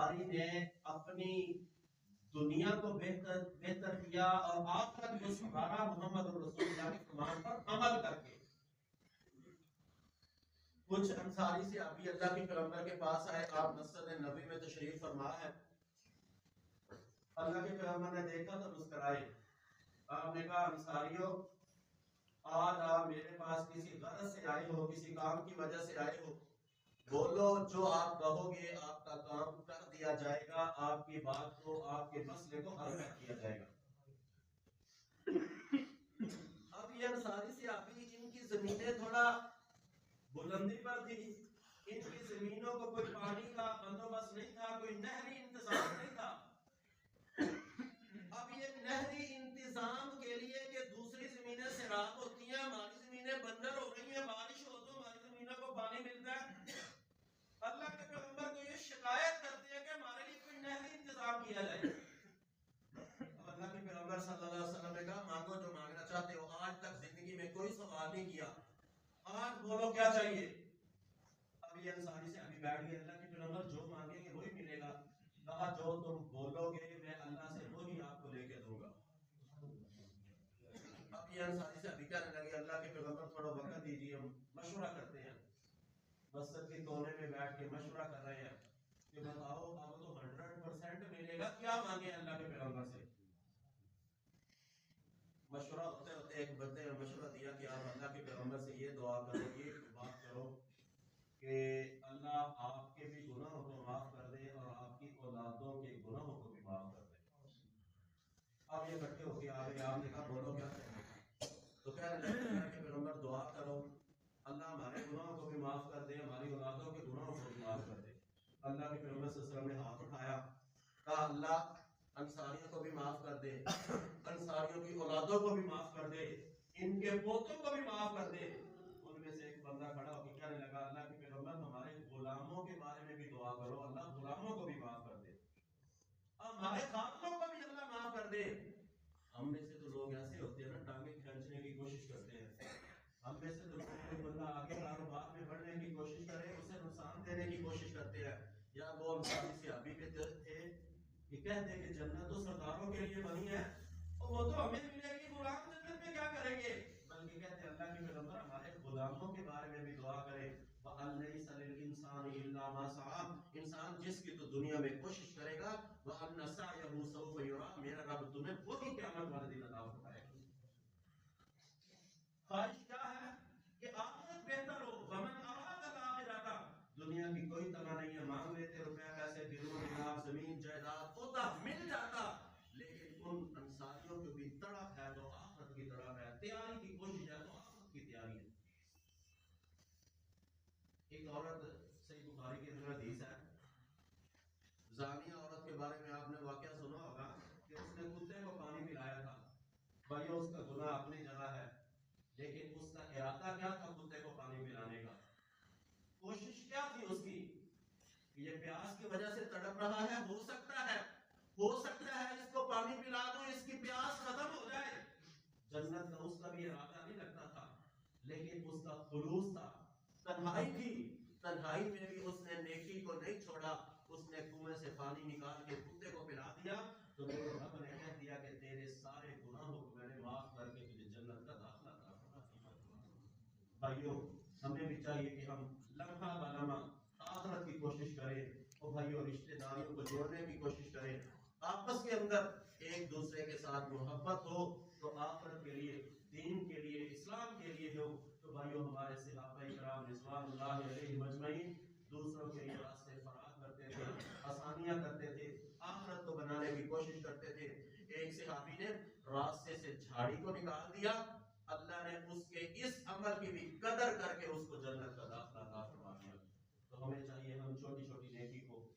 انصاری نے اپنی دنیا کو بہتر کیا اور آخرت کو سنوارا محمد رسول اللہ کے فرمان پر عمل کر کے۔ کچھ انصاری سے ابھی اللہ کے پیغمبر کے پاس آئے، آپ مسجد نبی میں تشریف فرما ہے، اللہ کے پیغمبر نے دیکھا تو مسکرائے۔ آپ نے کہا انصاریوں، آج آپ میرے پاس کسی غرض سے آئے ہو، کسی کام کی وجہ سے آئے ہو، بولو، جو آپ کہو گے آپ کا کام کر دیا جائے گا، آپ کی بات کو، آپ کے مسئلے کو حل کر دیا جائے گا۔ اب یہ انصاری سے ابھی ان کی زمینیں تھوڑا بلندی پر تھی، ان کی زمینوں کو کوئی پانی کا بندوبست نہیں تھا، کوئی نہری انتظام نہیں تھا۔ اب یہ نہری انتظام کے لیے کہ دوسری زمینیں سیراب ہوتی ہیں، ہماری زمینیں بنجر ہو رہی ہیں، بارش ہو تو ہماری زمینوں کو پانی ملتا ہے، اللہ کے پیغمبر کو یہ شکایت کرتے ہیں کہ ہمارے لیے کوئی نہری انتظام کیا جائے۔ اب اللہ کے پیغمبر صلی اللہ علیہ وسلم نے کہا مانگو جو مانگنا چاہتے ہو، آج تک زندگی میں کوئی سوال نہیں کیا، آج بولو کیا چاہیے۔ اب یہ انصاری سے ابھی بیٹھ گئے، اللہ کے پیغمبر جو مانگیں گے وہی ملے گا، کہا جو تم بولو گے میں اللہ سے وہی آپ کو لے کے دوں گا۔ اب یہ انصاری سے ابھی کہنے لگے اللہ کے پیغمبر تھوڑا وقت دیجیے، ہم مشورہ کرتے ہیں۔ مسجد کے کونے میں بیٹھ کے مشورہ کر رہے ہیں کہ بتاؤ اب تو 100% ملے گا، کیا مانگے اللہ کے پیغمبر سے۔ مشورہ ہوتے ہوتے ایک بندے نے مشورہ دیا کہ آپ اللہ کے پیغمبر سے یہ دعا کرو، یہ بات کرو کہ اللہ آپ کے بھی گناہوں کو معاف کر دے اور آپ کی اولادوں کے گناہوں کو بھی معاف کر دے۔ اب یہ اکٹھے ہو کے آ گئے، آپ نے کہا بولو کیا چاہیے، تو کہنے لگے اللہ کے پیغمبر دعا کرو اللہ ہمارے گناہوں کو بھی معاف کر دے، ہماری اولادوں کے گناہوں کو بھی معاف کر دے۔ اللہ کے پیغمبر صلی اللہ علیہ وسلم نے ہاتھ اٹھایا، کہا اللہ انصاریوں کو بھی معاف کر دے، انصاریوں کی اولادوں کو بھی معاف کر دے، ان کے پوتوں کو بھی معاف کر دے۔ ان میں سے ایک بندہ کھڑا ہو کے کہنے لگا اللہ کے پیغمبر ہمارے غلاموں کے بارے میں بھی دعا کرو، اللہ غلاموں کو بھی معاف کر دے، ہمارے خاتموں کو بھی اللہ معاف کر دے۔ ہم میں سے تو لوگ ایسے ہوتے ہیں نا، ٹانگیں کھینچنے کی کوشش کرتے ہیں، ہم میں سے تو کوئی بندہ آگے کاروبار میں بڑھنے کی کوشش کرے، اسے نقصان دینے کی کوشش کرتے ہیں۔ یا وہ انصاری سے ابھی کے تھے کہ کہتے کہ جنت تو سرداروں کے لیے بنی ہے، اور وہ تو ہمیں ملے گی، غلام جنت میں کیا کریں گے، بلکہ کہتے ہیں اللہ کے پیغمبر ہمارے غلاموں کے بارے میں بھی دعا کرے، وَأَن لَيْسَ لِلْإِنسَانِ إِلَّا مَا سَعَىٰ، انسان جس کی تو دنیا میں کوشش کرے گا، وَأَنَّ سَعْيَهُ سَوْفَ يُرَىٰ، میرا رب تمہیں وہی قیامت والے دن عطا فرمائے گا۔ خواہش کیا ہے کہ آخرت بہتر ہو، وَمَنْ أَرَادَ الْآخِرَةَ، دنیا کی کوئی تمنا نہیں ہے، مانگ لیتے روپے پیسے، دنوں دینار زمین جائیداد ہوتا مل جاتا، لیکن ان انصاریوں کو بھی تڑپ ہے تو آخرت کی تڑپ ہے، تیاری کی کوشش ہے تو آخرت کی تیاری ہے۔ ایک عورت، صحیح بخاری کے اندر حدیث ہے، زانیہ عورت کے بارے میں آپ نے واقعہ سنا ہوگا کہ اس نے کتے کو پانی پلایا تھا۔ بھائیو اس کا گناہ اپنی جگہ ہے، لیکن اس کا ارادہ کیا تھا کتے کو پانی پلانے کا، کوشش کیا تھی اس کی، یہ پیاس کی وجہ سے تڑپ رہا ہے، ہو سکتا ہے اس کو پانی پلا دوں، اس کی پیاس ختم ہو جائے۔ جنت کا اس کا بھی ارادہ نہیں لگتا تھا، لیکن اس کا خلوص تھا، تنہائی تھی، تنہائی میں بھی اس نے نیکی کو نہیں چھوڑا، اس نے کنویں سے پانی نکال کے کتے کو پلا دیا، تو میرے رب نے کہہ دیا کہ تیرے سارے گناہوں کو میں نے معاف کر کے تجھے جنت کا داخلہ عطا فرما دیا۔ بھائیو ہمیں بھی چاہیے کہ ہم لمحہ بہ لمحہ آخرت کی کوشش کریں، اور بھائیو رشتہ داریوں کو جوڑنے کی کوشش کریں، آپس کے اندر ایک دوسرے کے ساتھ محبت ہو تو آخرت کے لیے، دین کے لیے، اسلام کے لیے ہو تو بھائیو ہمارے صحابہ کرام رضوان اللہ علیہم اجمعین دوسروں کے لیے راستے فراہم کرتے تھے، آسانیاں کرتے تھے، آخرت کو بنانے کی کوشش کرتے تھے۔ ایک صحابی نے راستے سے جھاڑی کو نکال دیا، اللہ نے اس کے اس عمل کی بھی قدر کر کے اس کو جنت کا داخلہ عطا فرما دیا۔ تو ہمیں چاہیے ہم چھوٹی چھوٹی نیکی کو